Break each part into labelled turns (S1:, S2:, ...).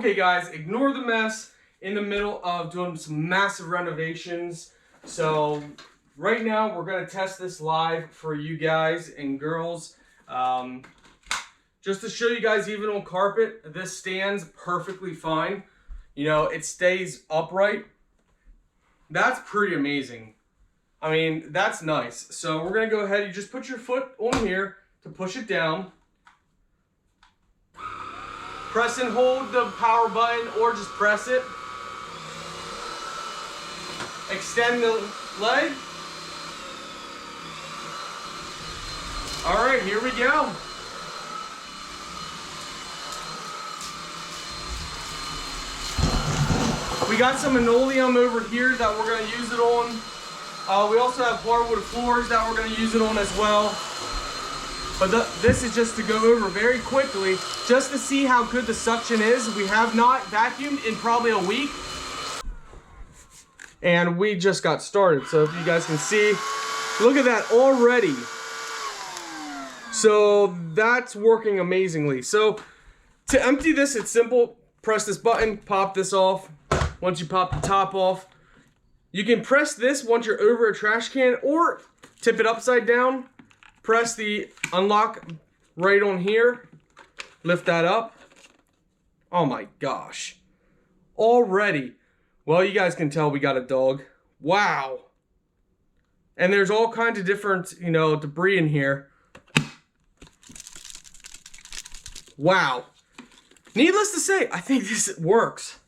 S1: Okay guys, ignore the mess in the middle of doing some massive renovations. So right now we're going to test this live for you guys and girls. Just to show you guys, even on carpet, this stands perfectly fine. You know, it stays upright. That's pretty amazing. I mean, that's nice. So we're going to go ahead, you just put your foot on here to push it down. Press and hold the power button or just press it. Extend the leg. All right, here we go. We got some linoleum over here that we're going to use it on. We also have hardwood floors that we're going to use it on as well. But this is just to go over very quickly, just to see how good the suction is. We have not vacuumed in probably a week. And we just got started. So if you guys can see, look at that already. So that's working amazingly. So to empty this, it's simple. Press this button, pop this off. Once you pop the top off, you can press this once you're over a trash can or tip it upside down. Press the unlock right on here. Lift that up. Oh my gosh. Already. Well, you guys can tell we got a dog. Wow. And there's all kinds of different, you know, debris in here. Wow. Needless to say, I think this works.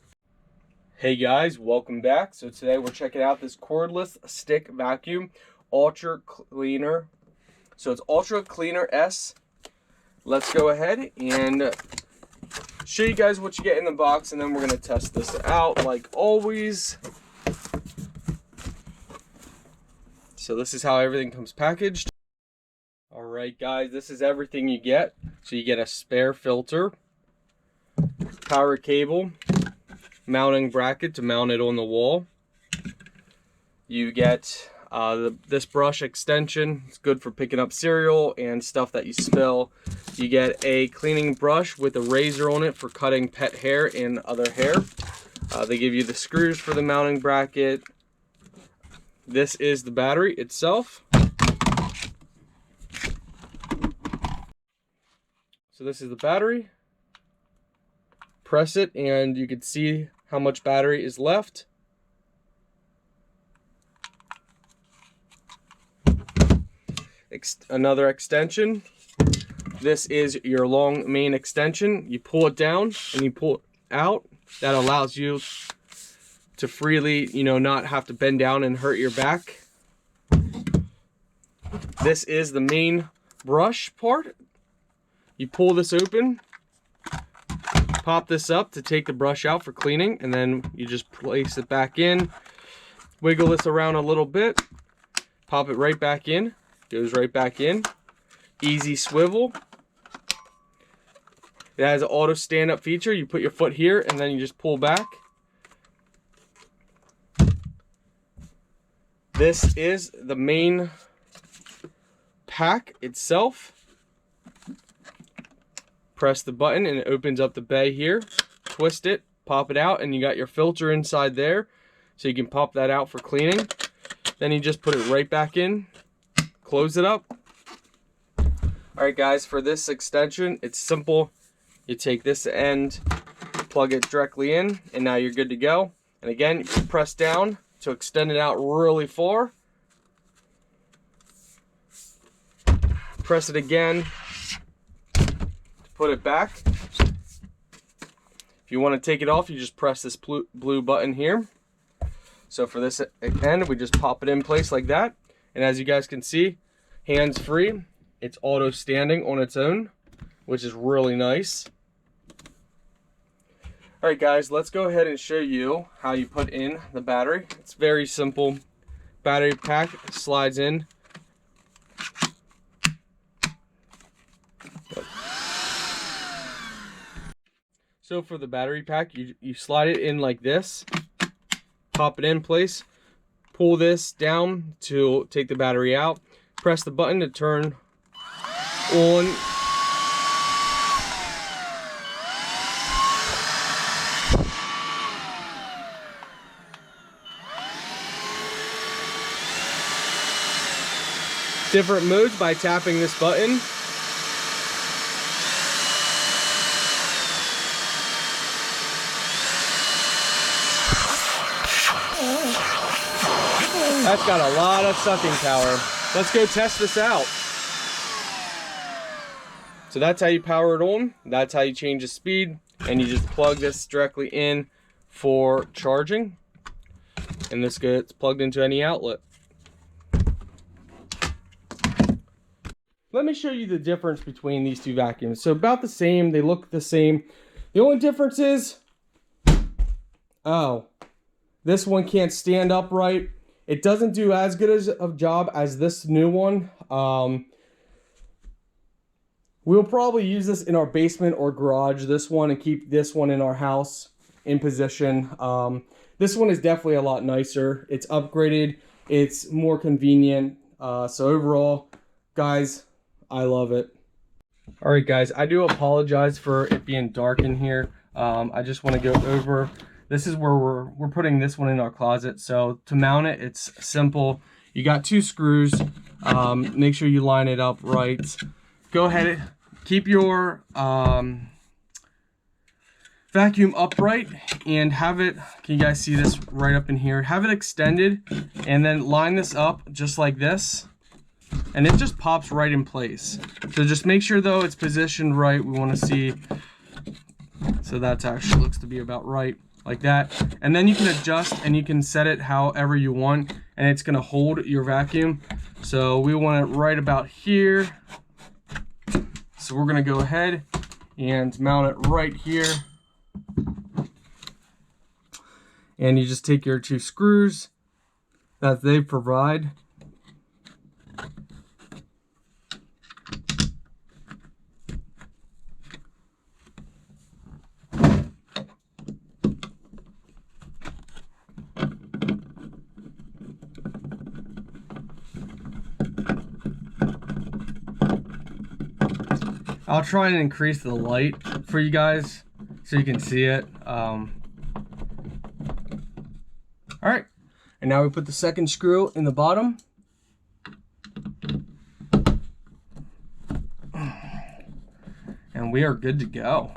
S1: Hey guys, welcome back. So today we're checking out this cordless stick vacuum ultra cleaner. So it's Ultra Cleaner S. Let's go ahead and show you guys what you get in the box, and then we're going to test this out like always. So this is how everything comes packaged. Alright guys, this is everything you get. So you get a spare filter, power cable, mounting bracket to mount it on the wall. You get this brush extension. It's good for picking up cereal and stuff that you spill. You get a cleaning brush with a razor on it for cutting pet hair and other hair. They give you the screws for the mounting bracket. This is the battery itself. So this is the battery. Press it and you can see how much battery is left. Another extension. This is your long main extension. You pull it down and you pull it out. That allows you to freely, you know, not have to bend down and hurt your back. This is the main brush part. You pull this open, pop this up to take the brush out for cleaning, and then you just place it back in, wiggle this around a little bit, pop it right back in. Goes right back in. Easy swivel. It has an auto stand-up feature. You put your foot here and then you just pull back. This is the main pack itself. Press the button and it opens up the bay here. Twist it, pop it out, and you got your filter inside there. So you can pop that out for cleaning. Then you just put it right back in. Close it up. Alright guys, for this extension, it's simple. You take this end, plug it directly in, and now you're good to go. And again, you press down to extend it out really far. Press it again to put it back. If you want to take it off, you just press this blue button here. So for this end, we just pop it in place like that. And as you guys can see, hands free. It's auto standing on its own, which is really nice. All right guys, let's go ahead and show you how you put in the battery. It's very simple. Battery pack slides in. So for the battery pack, you slide it in like this, pop it in place, pull this down to take the battery out, press the button to turn on different modes by tapping this button. That's got a lot of sucking power. Let's go test this out. So that's how you power it on. That's how you change the speed. And you just plug this directly in for charging. And this gets plugged into any outlet. Let me show you the difference between these two vacuums. So about the same, they look the same. The only difference is, oh, this one can't stand upright. It doesn't do as good as a job as this new one. We'll probably use this in our basement or garage, this one, and keep this one in our house in position. This one is definitely a lot nicer. It's upgraded. It's more convenient. So overall, guys, I love it. All right, guys, I do apologize for it being dark in here. I just want to go over. This is where we're putting this one in our closet. So to mount it, it's simple. You got 2 screws. Make sure you line it up right. Go ahead, keep your vacuum upright and have it, can you guys see this right up in here? Have it extended and then line this up just like this. And it just pops right in place. So just make sure though it's positioned right. We want to see, so that actually looks to be about right. Like that, and then you can adjust and you can set it however you want, and it's going to hold your vacuum. So we want it right about here, so we're going to go ahead and mount it right here, and you just take your 2 screws that they provide. I'll try and increase the light for you guys so you can see it. All right, and now we put the second screw in the bottom. And we are good to go.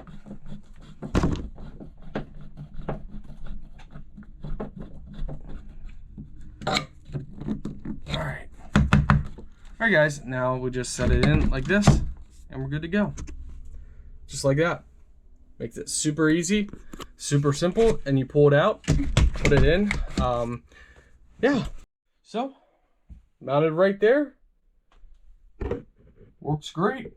S1: All right, guys, now we just set it in like this. And we're good to go. Just like that. Makes it super easy, super simple, and you pull it out, put it in. Yeah. So, mounted right there. Works great.